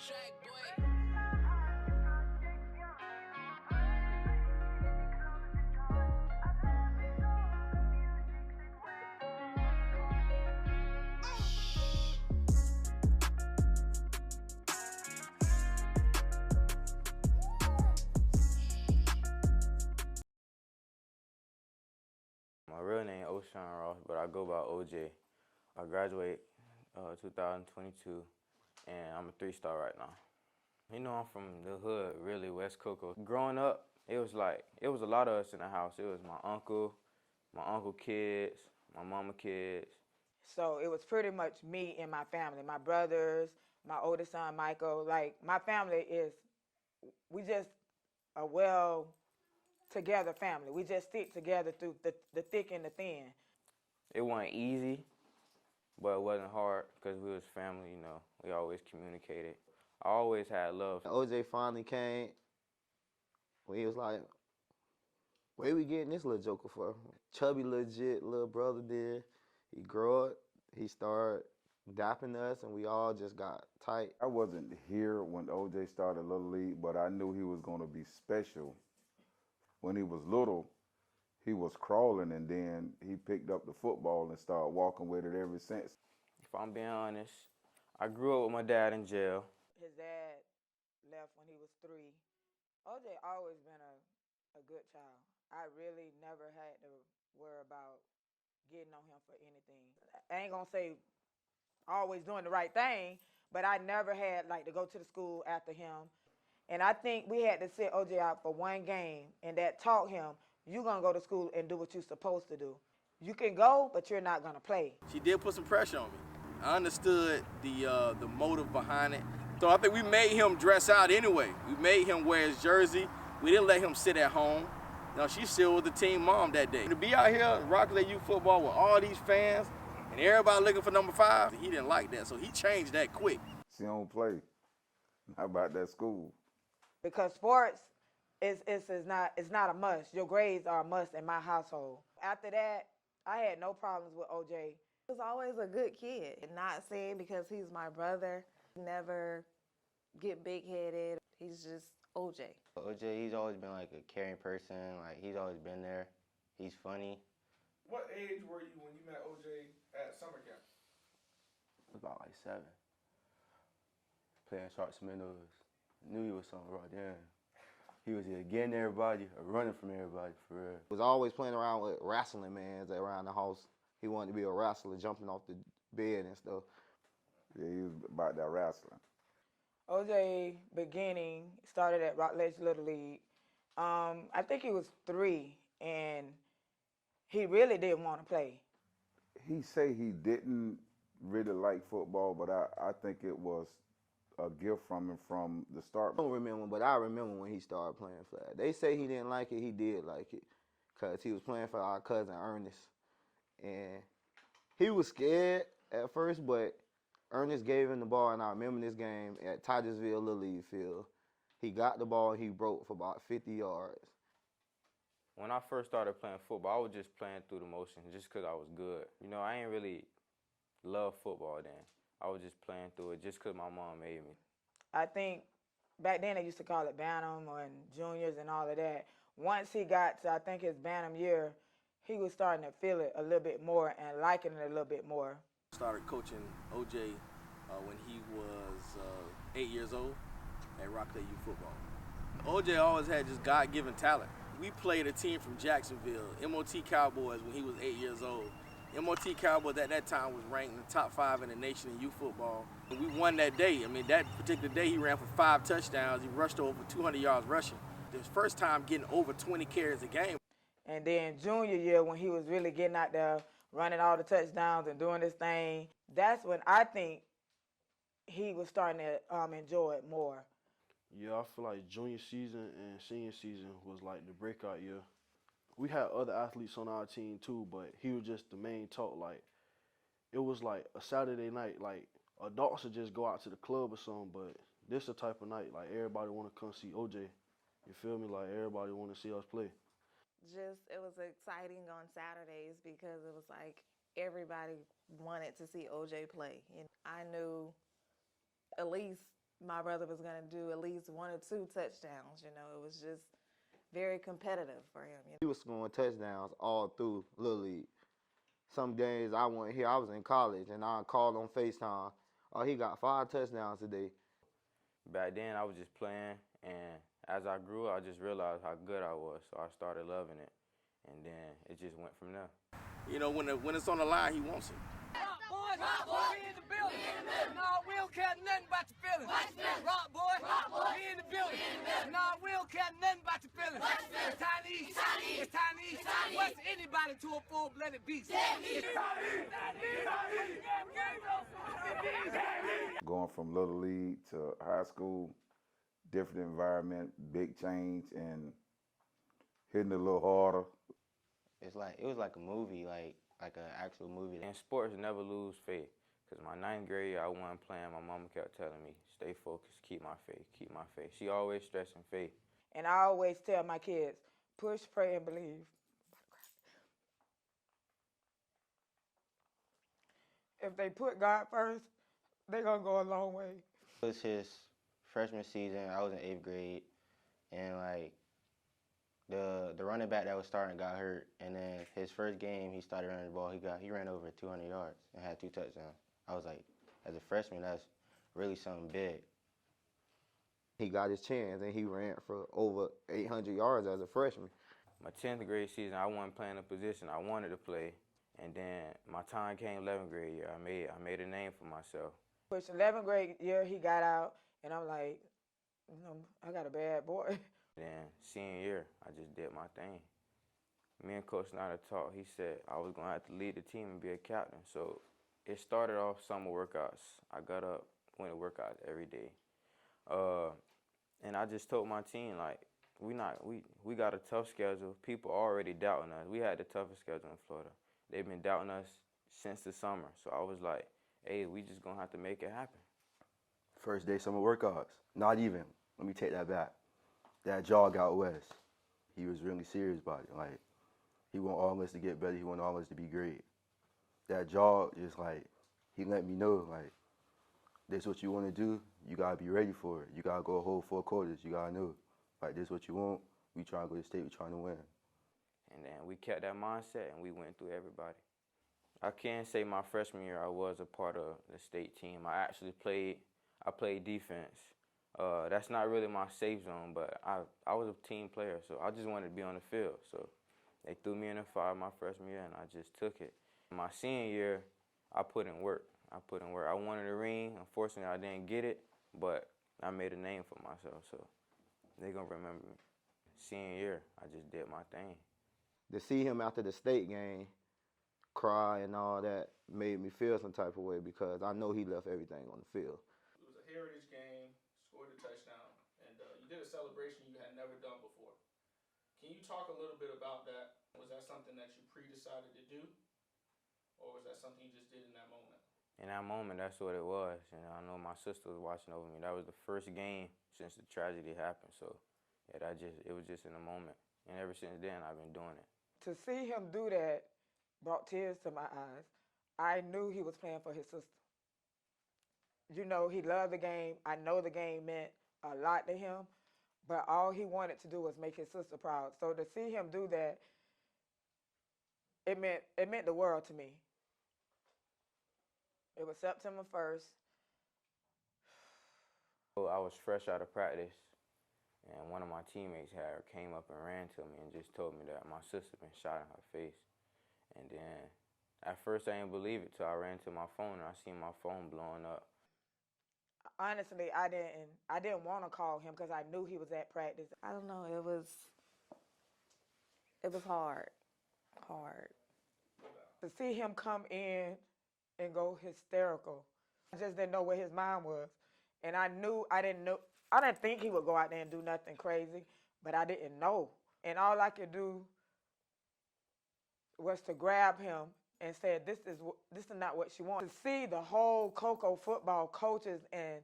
Shaq boy. My real name O'Shawn Ross, but I go by OJ. I graduated 2022, and I'm a 3-star right now. You know, I'm from the hood, really, West Cocoa. Growing up, it was a lot of us in the house. It was my uncle kids, my mama kids. So it was pretty much me and my family, my brothers, my oldest son, Michael. Like, my family we just a well together family. We just stick together through the thick and the thin. It wasn't easy, but it wasn't hard because we was family, you know. We always communicated. I always had love. OJ finally came when he was like, where we getting this little joker for? Chubby legit little brother did. He grew up, he started dapping us, and we all just got tight. I wasn't here when OJ started Little League, but I knew he was going to be special. When he was little, he was crawling, and then he picked up the football and started walking with it ever since. If I'm being honest, I grew up with my dad in jail. His dad left when he was 3. OJ always been a good child. I really never had to worry about getting on him for anything. I ain't gonna say always doing the right thing, but I never had like to go to the school after him. And I think we had to sit OJ out for one game and that taught him, you're gonna go to school and do what you're supposed to do. You can go, but you're not gonna play. She did put some pressure on me. I understood the motive behind it. So I think we made him dress out anyway. We made him wear his jersey. We didn't let him sit at home. You know, she still was the team mom that day. To be out here Rockledge Youth football with all these fans and everybody looking for number 5, he didn't like that, so he changed that quick. She don't play. How about that school? Because sports is not a must. Your grades are a must in my household. After that, I had no problems with OJ. He was always a good kid. Not saying because he's my brother, never get big-headed. He's just OJ. OJ, he's always been like a caring person. Like, he's always been there. He's funny. What age were you when you met OJ at summer camp? About like 7. Playing Sharks Minnows. Knew he was something right then. He was either getting everybody or running from everybody, for real. He was always playing around with wrestling mans around the house. He wanted to be a wrestler, jumping off the bed and stuff. Yeah, he was about that wrestling. OJ beginning started at Rockledge Little League. I think he was 3, and he really didn't want to play. He say he didn't really like football, but I think it was a gift from him from the start. I don't remember, but I remember when he started playing flag. They say he didn't like it. He did like it because he was playing for our cousin Ernest. And he was scared at first, but Ernest gave him the ball, and I remember this game at Titusville Little League Field. He got the ball, and he broke for about 50 yards. When I first started playing football, I was just playing through the motions just because I was good. You know, I ain't really love football then. I was just playing through it just because my mom made me. I think back then they used to call it Bantam and juniors and all of that. Once he got to, I think, his Bantam year, he was starting to feel it a little bit more and liking it a little bit more. Started coaching OJ when he was 8 years old at Rockledge Youth football. OJ always had just God-given talent. We played a team from Jacksonville, MOT Cowboys, when he was 8 years old. MOT Cowboys at that time was ranked in the top 5 in the nation in youth football. And we won that day. I mean, that particular day he ran for 5 touchdowns. He rushed over 200 yards rushing. His first time getting over 20 carries a game. And then junior year, when he was really getting out there, running all the touchdowns and doing this thing, that's when I think he was starting to enjoy it more. Yeah, I feel like junior season and senior season was like the breakout year. We had other athletes on our team too, but he was just the main talk. Like, it was like a Saturday night, like adults would just go out to the club or something, but this the type of night, like everybody want to come see OJ. You feel me? Like, everybody want to see us play. It was exciting on Saturdays because it was like everybody wanted to see OJ play. And I knew at least my brother was going to do at least 1 or 2 touchdowns. You know, it was just very competitive for him. He was scoring touchdowns all through Little League. Some days I wasn't here. I was in college, and I called on FaceTime. Oh, he got 5 touchdowns today. Back then, I was just playing, and as I grew, I just realized how good I was, so I started loving it, and then it just went from there. You know, when it's on the line, he wants it. Rock boy, we in the building. Nah, we don't care nothing about your feelings. Rock boy, we in the building. Nah, we don't care nothing about your feelings. It's Chinese. It's Chinese. What's anybody to a full-blooded beast? Going from Little League to high school, different environment, big change, and hitting it a little harder. It was like a movie, like an actual movie. In sports, never lose faith. Because my 9th grade year, I wasn't playing. My mama kept telling me, stay focused, keep my faith, keep my faith. She always stressing faith. And I always tell my kids, push, pray, and believe. If they put God first, they're going to go a long way. It was his freshman season. I was in 8th grade, and like the running back that was starting got hurt, and then his first game he started running the ball. He ran over 200 yards and had 2 touchdowns. I was like, as a freshman, that's really something big. He got his chance, and he ran for over 800 yards as a freshman. My 10th grade season, I wasn't playing a position I wanted to play, and then my time came 11th grade year. I made a name for myself. Which 11th grade year, he got out, and I'm like, I got a bad boy. Then senior year, I just did my thing. Me and Coach Snyder talked. He said I was going to have to lead the team and be a captain. So it started off summer workouts. I got up, went to workouts every day. And I just told my team, like, we got a tough schedule. People already doubting us. We had the toughest schedule in Florida. They've been doubting us since the summer. So I was like, hey, we just going to have to make it happen. First day summer workouts. Not even. Let me take that back. That jog out west, he was really serious about it. Like, he want all of us to get better. He want all of us to be great. That jog is like, he let me know, like, this what you want to do, you got to be ready for it. You got to go a whole 4 quarters. You got to know, like, this what you want. We trying to go to state. We trying to win. And then we kept that mindset, and we went through everybody. I can say my freshman year, I was a part of the state team. I played defense. That's not really my safe zone, but I was a team player, so I just wanted to be on the field. So they threw me in the fire my freshman year, and I just took it. My senior year, I put in work. I wanted a ring. Unfortunately, I didn't get it, but I made a name for myself, so they're going to remember me. Senior year, I just did my thing. To see him after the state game cry and all that made me feel some type of way because I know he left everything on the field. It was a heritage game, scored a touchdown, and you did a celebration you had never done before. Can you talk a little bit about that? Was that something that you pre-decided to do, or was that something you just did in that moment? In that moment, that's what it was. And I know my sister was watching over me. That was the first game since the tragedy happened. So, yeah, it was just in the moment. And ever since then, I've been doing it. To see him do that brought tears to my eyes. I knew he was playing for his sister. You know, he loved the game. I know the game meant a lot to him, but all he wanted to do was make his sister proud. So to see him do that, it meant the world to me. It was September 1st. I was fresh out of practice, and one of my teammates came up and ran to me and just told me that my sister been shot in her face. And then at first I didn't believe it till I ran to my phone and I seen my phone blowing up. Honestly, I didn't want to call him because I knew he was at practice. I don't know. It was hard. To see him come in and go hysterical, I just didn't know where his mind was. And I didn't think he would go out there and do nothing crazy, but I didn't know. And all I could do was to grab him and say, this is not what she wants. To see the whole Cocoa football coaches and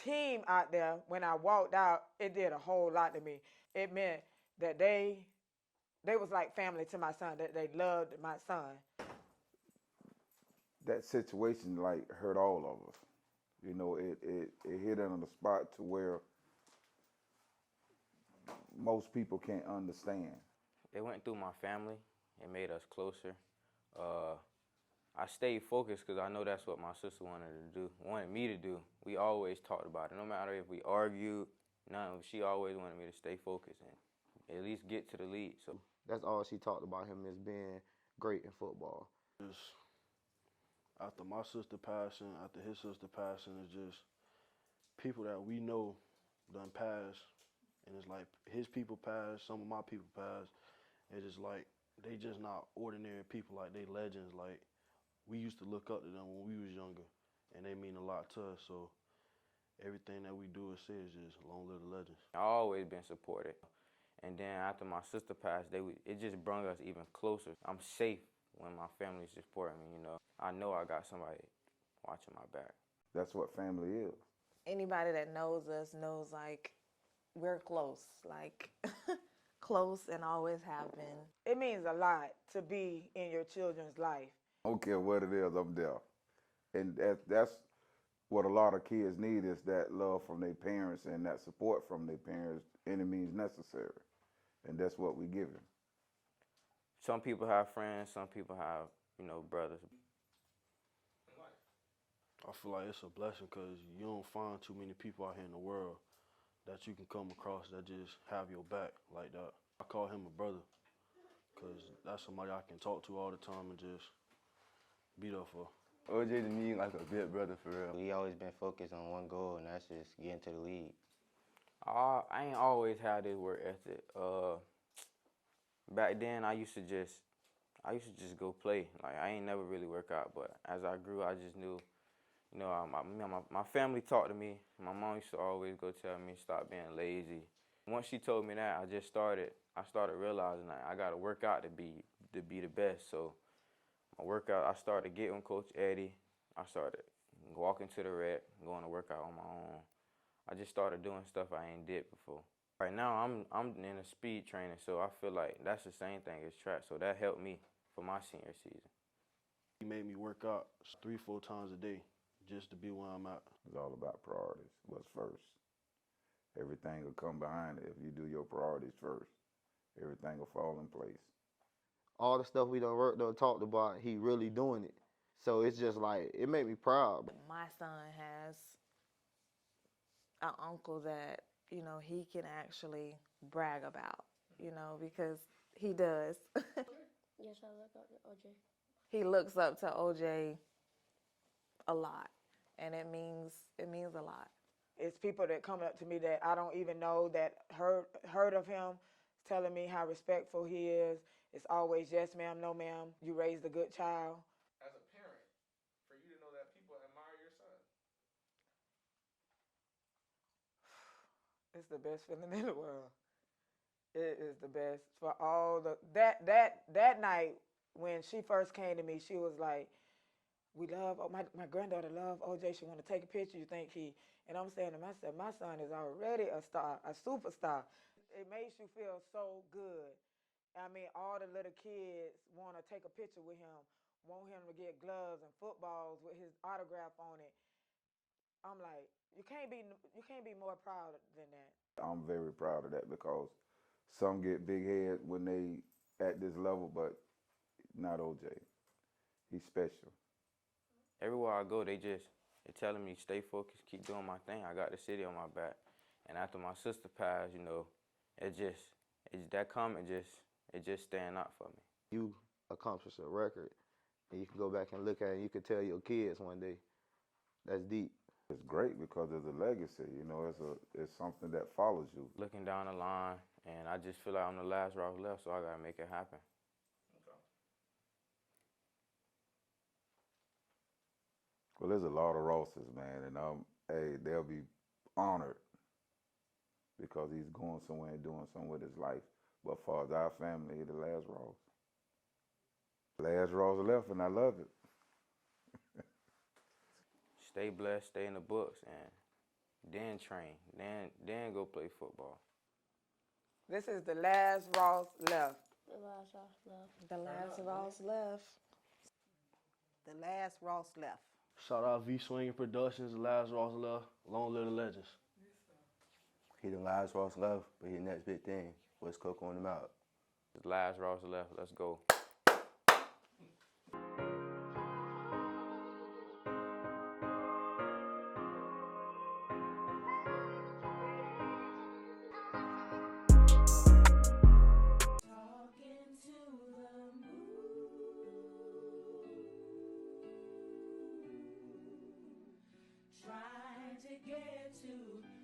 team out there when I walked out, it did a whole lot to me. It meant that they was like family to my son, that they loved my son. That situation, like, hurt all of us. You know, it hit it on the spot to where most people can't understand. It went through my family. It made us closer. I stayed focused because I know that's what my sister wanted me to do. We always talked about it. No matter if we argued, she always wanted me to stay focused and at least get to the league. So That's all she talked about him as being great in football. Just after my sister passing, after his sister passing, it's just people that we know done passed, and it's like his people passed, some of my people passed. It's just like they just not ordinary people, like they legends. Like we used to look up to them when we was younger, and they mean a lot to us. So everything that we do and say is just long live the legends. I always been supported. And then after my sister passed, it just brought us even closer. I'm safe when my family's supporting me, you know. I know I got somebody watching my back. That's what family is. Anybody that knows us knows, like, we're close, like, close and always have been. It means a lot to be in your children's life. I don't care what it is, I'm there. And that's what a lot of kids need, is that love from their parents and that support from their parents, any means necessary. And that's what we give them. Some people have friends, some people have, brothers. I feel like it's a blessing because you don't find too many people out here in the world that you can come across that just have your back like that. I call him a brother because that's somebody I can talk to all the time and just be there for. OJ to me like a big brother for real. We always been focused on one goal, and that's just getting to the league. I ain't always had this work ethic. Back then, I used to just go play. Like I ain't never really work out, but as I grew, I just knew, my family talked to me. My mom used to always go tell me stop being lazy. Once she told me that, I started realizing that I gotta work out to be the best. So my workout, I started getting with Coach Eddie. I started walking to the rec, going to work out on my own. I just started doing stuff I ain't did before. Right now, I'm in a speed training, so I feel like that's the same thing as track. So that helped me for my senior season. He made me work out 3-4 times a day just to be where I'm at. It's all about priorities. What's first? Everything will come behind it. If you do your priorities first, everything will fall in place. All the stuff we done talked about, he really doing it. So it's just like, it made me proud. My son has an uncle that, he can actually brag about, because he does. Yes, I look up to OJ. He looks up to OJ a lot, and it means a lot. It's people that come up to me that I don't even know that heard of him, telling me how respectful he is. It's always yes ma'am, no ma'am. You raised a good child. As a parent, for you to know that people admire your son. It's the best feeling in the world. It is the best. For all that night when she first came to me, she was like, my granddaughter love OJ. She want to take a picture. You think he? And I'm saying to myself, my son is already a star, a superstar. It makes you feel so good. I mean, all the little kids want to take a picture with him, want him to get gloves and footballs with his autograph on it. I'm like, you can't be more proud than that. I'm very proud of that because some get big head when they at this level, but not OJ. He's special. Everywhere I go, they're telling me stay focused, keep doing my thing. I got the city on my back. And after my sister passed, that comment just stand out for me. You accomplish a record, and you can go back and look at it, and you can tell your kids one day. That's deep. It's great because it's a legacy. It's something that follows you. Looking down the line, and I just feel like I'm the last Ross left, so I gotta make it happen. Okay. Well, there's a lot of Rosses, man, and they'll be honored because he's going somewhere and doing something with his life. But for our family, he's the last Ross. Last Ross left, and I love it. Stay blessed, stay in the books, and then train, then go play football. This is the last Ross left. The last Ross left. The last Ross left. The last Ross left. Shout out V Swinging Productions, Last Ross Love, Long Live the Legends. He the last Ross left, but he the next big thing. West Coast on him out. Last Ross left. Let's go. Trying to get to